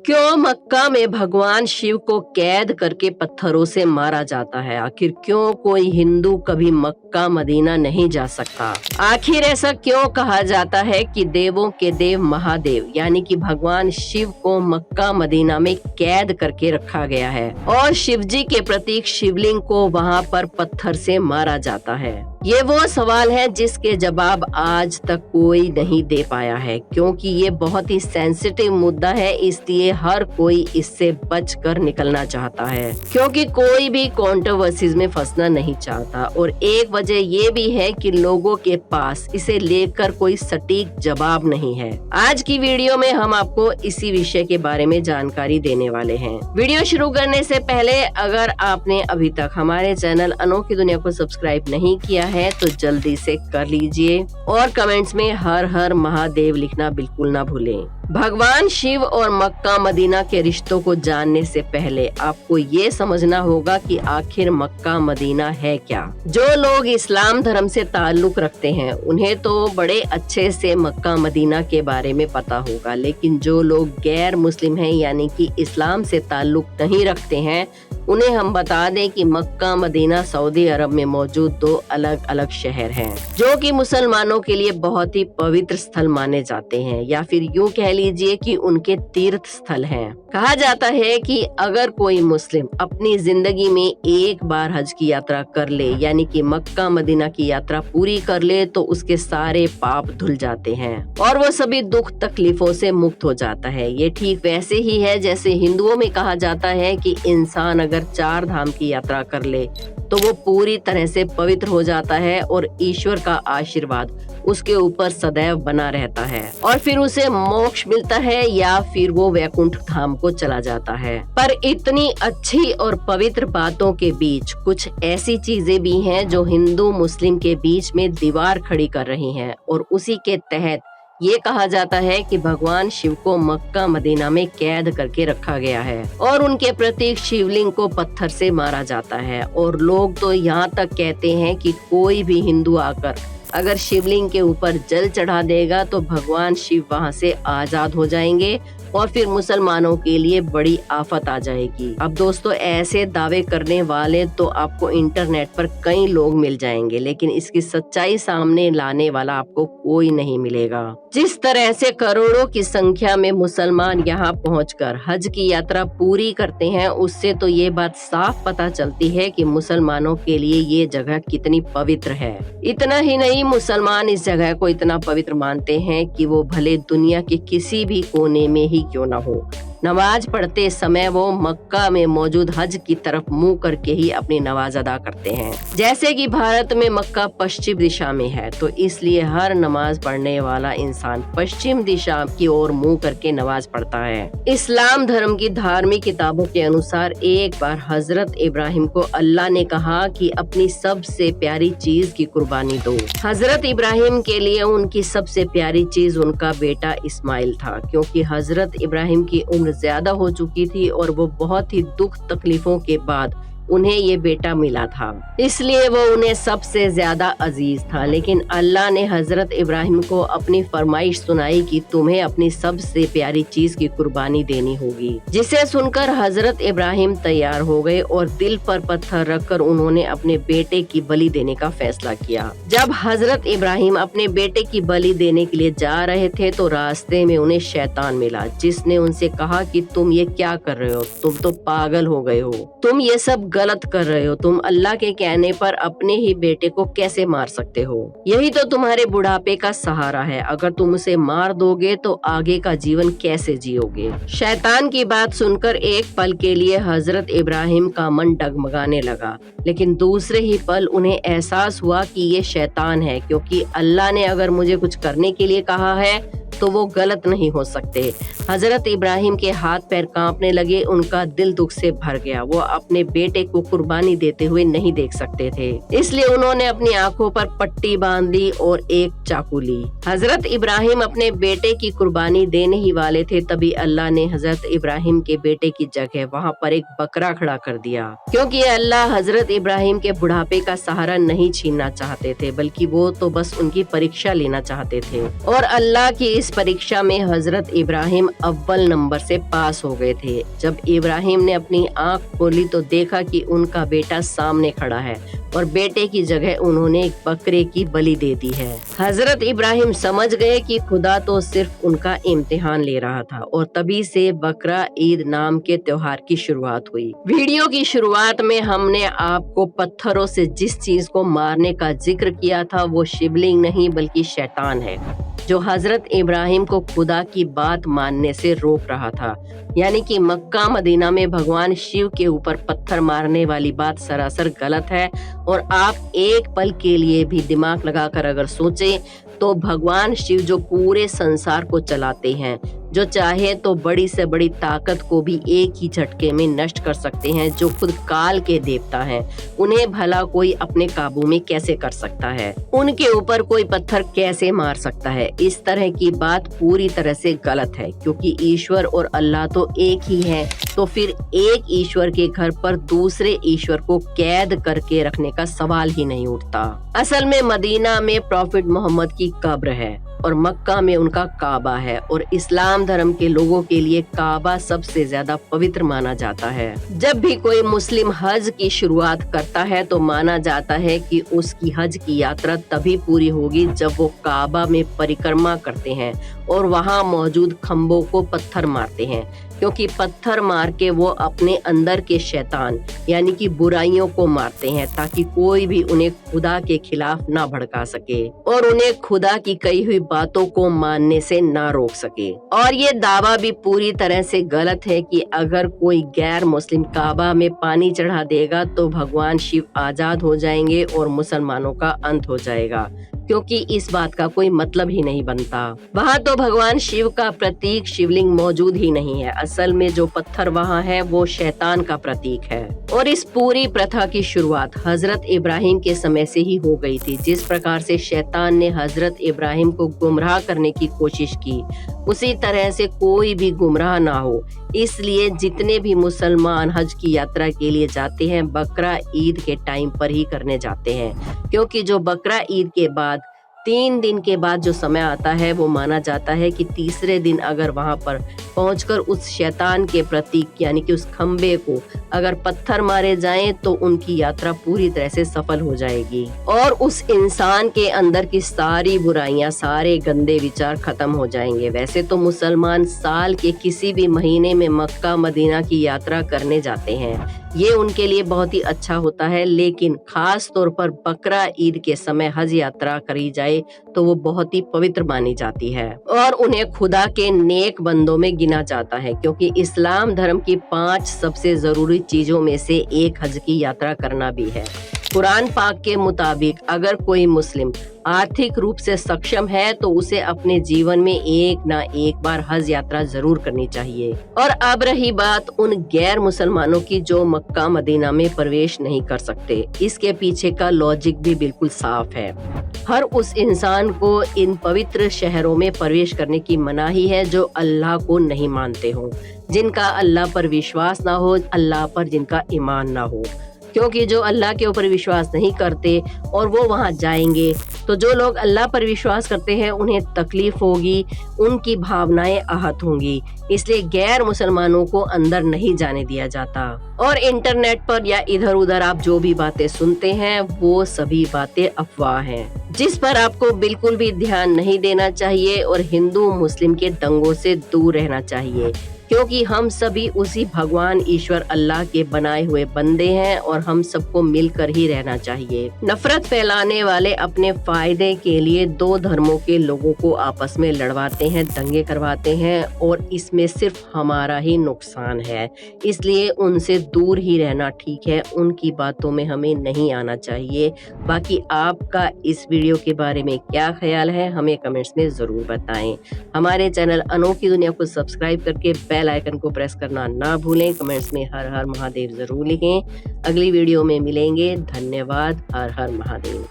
क्यों मक्का में भगवान शिव को कैद करके पत्थरों से मारा जाता है? आखिर क्यों कोई हिंदू कभी मक्का मदीना नहीं जा सकता? आखिर ऐसा क्यों कहा जाता है कि देवों के देव महादेव यानी कि भगवान शिव को मक्का मदीना में कैद करके रखा गया है और शिव जी के प्रतीक शिवलिंग को वहां पर पत्थर से मारा जाता है? ये वो सवाल है जिसके जवाब आज तक कोई नहीं दे पाया है, क्योंकि ये बहुत ही सेंसिटिव मुद्दा है, इसलिए हर कोई इससे बचकर निकलना चाहता है, क्योंकि कोई भी कंट्रोवर्सीज में फंसना नहीं चाहता। और एक वजह ये भी है कि लोगों के पास इसे लेकर कोई सटीक जवाब नहीं है। आज की वीडियो में हम आपको इसी विषय के बारे में जानकारी देने वाले हैं। वीडियो शुरू करने से पहले अगर आपने अभी तक हमारे चैनल अनोखी दुनिया को सब्सक्राइब नहीं किया है तो जल्दी से कर लीजिए और कमेंट्स में हर हर महादेव लिखना बिल्कुल ना भूलें। भगवान शिव और मक्का मदीना के रिश्तों को जानने से पहले आपको ये समझना होगा कि आखिर मक्का मदीना है क्या। जो लोग इस्लाम धर्म से ताल्लुक रखते हैं उन्हें तो बड़े अच्छे से मक्का मदीना के बारे में पता होगा, लेकिन जो लोग गैर मुस्लिम हैं यानी कि इस्लाम से ताल्लुक नहीं रखते हैं उन्हें हम बता दें कि मक्का मदीना सऊदी अरब में मौजूद दो अलग अलग शहर हैं, जो कि मुसलमानों के लिए बहुत ही पवित्र स्थल माने जाते हैं, या फिर यूं कह लीजिए कि उनके तीर्थ स्थल हैं। कहा जाता है कि अगर कोई मुस्लिम अपनी जिंदगी में एक बार हज की यात्रा कर ले यानी कि मक्का मदीना की यात्रा पूरी कर ले तो उसके सारे पाप धुल जाते हैं और वो सभी दुख तकलीफों से मुक्त हो जाता है। ये ठीक वैसे ही है जैसे हिंदुओं में कहा जाता है कि इंसान अगर 4 धाम की यात्रा कर ले तो वो पूरी तरह से पवित्र हो जाता है और ईश्वर का आशीर्वाद उसके ऊपर सदैव बना रहता है और फिर उसे मोक्ष मिलता है या फिर वो वैकुंठ धाम को चला जाता है। पर इतनी अच्छी और पवित्र बातों के बीच कुछ ऐसी चीजें भी हैं जो हिंदू मुस्लिम के बीच में दीवार खड़ी कर रही हैं और उसी के तहत ये कहा जाता है कि भगवान शिव को मक्का मदीना में कैद करके रखा गया है और उनके प्रतीक शिवलिंग को पत्थर से मारा जाता है। और लोग तो यहाँ तक कहते हैं कि कोई भी हिंदू आकर अगर शिवलिंग के ऊपर जल चढ़ा देगा तो भगवान शिव वहाँ से आजाद हो जाएंगे और फिर मुसलमानों के लिए बड़ी आफत आ जाएगी। अब दोस्तों ऐसे दावे करने वाले तो आपको इंटरनेट पर कई लोग मिल जाएंगे, लेकिन इसकी सच्चाई सामने लाने वाला आपको कोई नहीं मिलेगा। जिस तरह से करोड़ों की संख्या में मुसलमान यहाँ पहुंचकर हज की यात्रा पूरी करते हैं, उससे तो ये बात साफ पता चलती है कि मुसलमानों के लिए ये जगह कितनी पवित्र है। इतना ही नहीं, मुसलमान इस जगह को इतना पवित्र मानते हैं कि वो भले दुनिया के किसी भी कोने में ही क्यों ना हो, नमाज पढ़ते समय वो मक्का में मौजूद हज की तरफ मुंह करके ही अपनी नमाज अदा करते हैं। जैसे कि भारत में मक्का पश्चिम दिशा में है तो इसलिए हर नमाज पढ़ने वाला इंसान पश्चिम दिशा की ओर मुंह करके नमाज पढ़ता है। इस्लाम धर्म की धार्मिक किताबों के अनुसार एक बार हजरत इब्राहिम को अल्लाह ने कहा कि अपनी सबसे प्यारी चीज की कुर्बानी दो। हजरत इब्राहिम के लिए उनकी सबसे प्यारी चीज उनका बेटा इस्माइल था, क्योंकि हजरत इब्राहिम की उम्र ज्यादा हो चुकी थी और वो बहुत ही दुख तकलीफों के बाद उन्हें ये बेटा मिला था, इसलिए वो उन्हें सबसे ज्यादा अजीज था। लेकिन अल्लाह ने हजरत इब्राहिम को अपनी फरमाइश सुनाई कि तुम्हें अपनी सबसे प्यारी चीज की कुर्बानी देनी होगी, जिसे सुनकर हजरत इब्राहिम तैयार हो गए और दिल पर पत्थर रखकर उन्होंने अपने बेटे की बलि देने का फैसला किया। जब हजरत इब्राहिम अपने बेटे की बलि देने के लिए जा रहे थे तो रास्ते में उन्हें शैतान मिला, जिसने उनसे कहा कि तुम ये क्या कर रहे हो, तुम तो पागल हो गए हो, तुम ये सब गलत कर रहे हो, तुम अल्लाह के कहने पर अपने ही बेटे को कैसे मार सकते हो, यही तो तुम्हारे बुढ़ापे का सहारा है, अगर तुम उसे मार दोगे तो आगे का जीवन कैसे जियोगे। शैतान की बात सुनकर एक पल के लिए हजरत इब्राहिम का मन डगमगाने लगा, लेकिन दूसरे ही पल उन्हें एहसास हुआ कि ये शैतान है, क्योंकि अल्लाह ने अगर मुझे कुछ करने के लिए कहा है तो वो गलत नहीं हो सकते। हजरत इब्राहिम के हाथ पैर कांपने लगे, उनका दिल दुख से भर गया। वो अपने बेटे को कुर्बानी देते हुए नहीं देख सकते थे, इसलिए उन्होंने अपनी आंखों पर पट्टी बांध ली और एक चाकू ली। हजरत इब्राहिम अपने बेटे की कुर्बानी देने ही वाले थे, तभी अल्लाह ने हजरत इब्राहिम के बेटे की जगह वहाँ पर एक बकरा खड़ा कर दिया, क्योंकि अल्लाह हजरत इब्राहिम के बुढ़ापे का सहारा नहीं छीनना चाहते थे, बल्कि वो तो बस उनकी परीक्षा लेना चाहते थे। और अल्लाह की इस इस परीक्षा में हजरत इब्राहिम अव्वल नंबर से पास हो गए थे। जब इब्राहिम ने अपनी आंख खोली तो देखा कि उनका बेटा सामने खड़ा है और बेटे की जगह उन्होंने एक बकरे की बलि दे दी है। हजरत इब्राहिम समझ गए कि खुदा तो सिर्फ उनका इम्तिहान ले रहा था और तभी से बकरा ईद नाम के त्योहार की शुरुआत हुई। वीडियो की शुरुआत में हमने आपको पत्थरों से जिस चीज को मारने का जिक्र किया था वो शिवलिंग नहीं बल्कि शैतान है, जो हजरत इब्राहिम को खुदा की बात मानने से रोक रहा था। यानी कि मक्का मदीना में भगवान शिव के ऊपर पत्थर मारने वाली बात सरासर गलत है। और आप एक पल के लिए भी दिमाग लगाकर अगर सोचें तो भगवान शिव जो पूरे संसार को चलाते हैं, जो चाहे तो बड़ी से बड़ी ताकत को भी एक ही झटके में नष्ट कर सकते हैं, जो खुद काल के देवता हैं, उन्हें भला कोई अपने काबू में कैसे कर सकता है? उनके ऊपर कोई पत्थर कैसे मार सकता है? इस तरह की बात पूरी तरह से गलत है, क्योंकि ईश्वर और अल्लाह तो एक ही है। तो फिर एक ईश्वर के घर पर दूसरे ईश्वर को कैद करके रखने का सवाल ही नहीं उठता। असल में मदीना में प्रॉफिट मोहम्मद की कब्र है और मक्का में उनका काबा है, और इस्लाम धर्म के लोगों के लिए काबा सबसे ज्यादा पवित्र माना जाता है। जब भी कोई मुस्लिम हज की शुरुआत करता है तो माना जाता है कि उसकी हज की यात्रा तभी पूरी होगी जब वो काबा में परिक्रमा करते हैं और वहाँ मौजूद खम्भों को पत्थर मारते हैं, क्योंकि पत्थर मार के वो अपने अंदर के शैतान यानी कि बुराइयों को मारते हैं, ताकि कोई भी उन्हें खुदा के खिलाफ ना भड़का सके और उन्हें खुदा की कही हुई बातों को मानने से ना रोक सके। और ये दावा भी पूरी तरह से गलत है कि अगर कोई गैर मुस्लिम काबा में पानी चढ़ा देगा तो भगवान शिव आजाद हो जाएंगे और मुसलमानों का अंत हो जाएगा, क्योंकि इस बात का कोई मतलब ही नहीं बनता। वहाँ तो भगवान शिव का प्रतीक शिवलिंग मौजूद ही नहीं है। असल में जो पत्थर वहाँ है वो शैतान का प्रतीक है। और इस पूरी प्रथा की शुरुआत हजरत इब्राहिम के समय से ही हो गई थी। जिस प्रकार से शैतान ने हजरत इब्राहिम को गुमराह करने की कोशिश की, उसी तरह से कोई भी गुमराह ना हो, इसलिए जितने भी मुसलमान हज की यात्रा के लिए जाते हैं बकरा ईद के टाइम पर ही करने जाते हैं, क्योंकि जो बकरा ईद के बाद 3 दिन के बाद जो समय आता है वो माना जाता है कि तीसरे दिन अगर वहां पर पहुंचकर उस शैतान के प्रतीक यानी कि उस खंबे को अगर पत्थर मारे जाएं तो उनकी यात्रा पूरी तरह से सफल हो जाएगी और उस इंसान के अंदर की सारी बुराइयां, सारे गंदे विचार खत्म हो जाएंगे। वैसे तो मुसलमान साल के किसी भी महीने में मक्का मदीना की यात्रा करने जाते हैं, ये उनके लिए बहुत ही अच्छा होता है, लेकिन खास तौर पर बकरा ईद के समय हज यात्रा करी जाए तो वो बहुत ही पवित्र मानी जाती है और उन्हें खुदा के नेक बंदों में गिना जाता है, क्योंकि इस्लाम धर्म की 5 सबसे जरूरी चीजों में से एक हज की यात्रा करना भी है। कुरान पाक के मुताबिक अगर कोई मुस्लिम आर्थिक रूप से सक्षम है तो उसे अपने जीवन में एक ना एक बार हज यात्रा जरूर करनी चाहिए। और अब रही बात उन गैर मुसलमानों की जो मक्का मदीना में प्रवेश नहीं कर सकते, इसके पीछे का लॉजिक भी बिल्कुल साफ है। हर उस इंसान को इन पवित्र शहरों में प्रवेश करने की मनाही है जो अल्लाह को नहीं मानते हो, जिनका अल्लाह पर विश्वास ना हो, अल्लाह पर जिनका ईमान ना हो, क्योंकि जो अल्लाह के ऊपर विश्वास नहीं करते और वो वहाँ जाएंगे तो जो लोग अल्लाह पर विश्वास करते हैं उन्हें तकलीफ होगी, उनकी भावनाएं आहत होंगी, इसलिए गैर मुसलमानों को अंदर नहीं जाने दिया जाता। और इंटरनेट पर या इधर उधर आप जो भी बातें सुनते हैं वो सभी बातें अफवाह हैं, जिस पर आपको बिल्कुल भी ध्यान नहीं देना चाहिए और हिंदू मुस्लिम के दंगों से दूर रहना चाहिए, क्योंकि हम सभी उसी भगवान ईश्वर अल्लाह के बनाए हुए बंदे हैं और हम सबको मिलकर ही रहना चाहिए। नफरत फैलाने वाले अपने फायदे के लिए 2 धर्मों के लोगों को आपस में लड़वाते हैं, दंगे करवाते हैं और इसमें सिर्फ हमारा ही नुकसान है, इसलिए उनसे दूर ही रहना ठीक है, उनकी बातों में हमें नहीं आना चाहिए। बाकी आपका इस वीडियो के बारे में क्या ख्याल है हमें कमेंट्स में जरूर बताएं। हमारे चैनल अनोखी दुनिया को सब्सक्राइब करके बेल आइकन को प्रेस करना ना भूलें। कमेंट्स में हर हर महादेव जरूर लिखें। अगली वीडियो में मिलेंगे। धन्यवाद। हर हर महादेव।